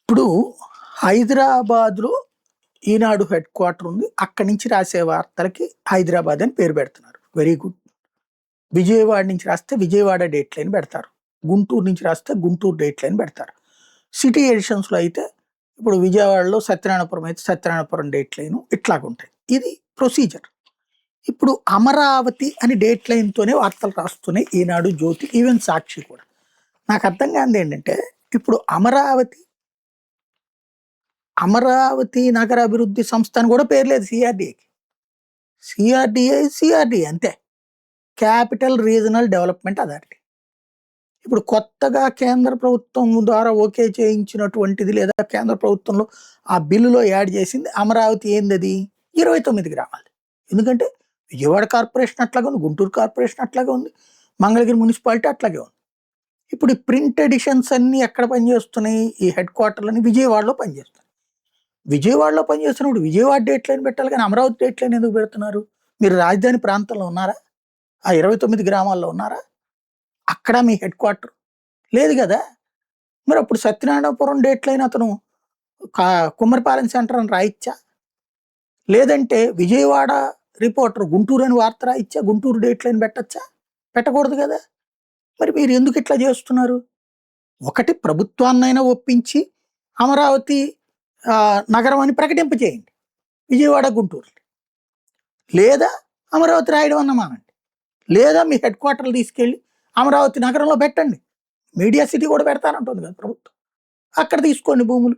ఇప్పుడు హైదరాబాద్‌లో ఈనాడు head quarter ఉంది. అక్కడి నుంచి రాసే వార్తలకి హైదరాబాద్ అని పేరు పెడుతున్నారు. Very good. విజయవాడ నుంచి రాస్తే విజయవాడ డేట్ లైన్ పెడతారు. గుంటూరు నుంచి రాస్తే గుంటూరు డేట్ లైన్ పెడతారు. సిటీ ఎడిషన్స్‌లో అయితే ఇప్పుడు విజయవాడలో సత్యనారాయణపురం అయితే సత్యనారాయణపురం డేట్ లైను ఇట్లాగుంటాయి. ఇది ప్రొసీజర్. ఇప్పుడు అమరావతి అని డేట్ లైన్‌తోనే వార్తలు రాస్తున్నాయి ఈనాడు, జ్యోతి, ఈవెన్ సాక్షి కూడా. నాకు అర్థం కానిదేంటంటే ఇప్పుడు అమరావతి నగర అభివృద్ధి సంస్థ అని కూడా పేరు లేదు సిఆర్‌డిఏకి. సిఆర్‌డిఏ అంతే. Capital regional development authority. ఇప్పుడు కొత్తగా కేంద్ర ప్రభుత్వం ద్వారా ఓకే చేయించినటువంటిది లేదా కేంద్ర ప్రభుత్వంలో ఆ బిల్లులో యాడ్ చేసింది అమరావతి ఏందది? 29 గ్రామాలు. ఎందుకంటే విజయవాడ కార్పొరేషన్ అట్లాగే ఉంది, గుంటూరు కార్పొరేషన్ అట్లాగే ఉంది, మంగళగిరి మున్సిపాలిటీ అట్లాగే ఉంది. ఇప్పుడు ఈ ప్రింట్ ఎడిషన్స్ అన్నీ ఎక్కడ పనిచేస్తున్నాయి? ఈ హెడ్ క్వార్టర్‌లని విజయవాడలో పనిచేస్తున్నాయి. విజయవాడలో పనిచేస్తున్నప్పుడు విజయవాడ డేట్ లైన్ పెట్టాలి కానీ అమరావతి డేట్ లైన్ ఎందుకు పెడుతున్నారు? మీరు రాజధాని ప్రాంతంలో ఉన్నారా? ఆ 29 గ్రామాల్లో ఉన్నారా? అక్కడ మీ హెడ్ క్వార్టర్ లేదు కదా! మరి అప్పుడు సత్యనారాయణపురం డేట్ లైన్ అతను కుమ్మరిపాలెం సెంటర్ అని రాయిచ్చా? లేదంటే విజయవాడ రిపోర్టర్ గుంటూరు అని వార్త రాయిచ్చా? గుంటూరు డేట్ లైన్ పెట్టచ్చా? పెట్టకూడదు కదా! మరి మీరు ఎందుకు ఇట్లా చేస్తున్నారు? ఒకటి ప్రభుత్వాన్నైనా ఒప్పించి అమరావతి నగరం అని ప్రకటింపజేయండి విజయవాడ, గుంటూరు. లేదా అమరావతి రాయడం అన్న మానండి. లేదా మీ హెడ్ క్వార్టర్లు తీసుకెళ్ళి అమరావతి నగరంలో పెట్టండి. మీడియా సిటీ కూడా పెడతానంటుంది కదా ప్రభుత్వం. అక్కడ తీసుకోండి భూములు.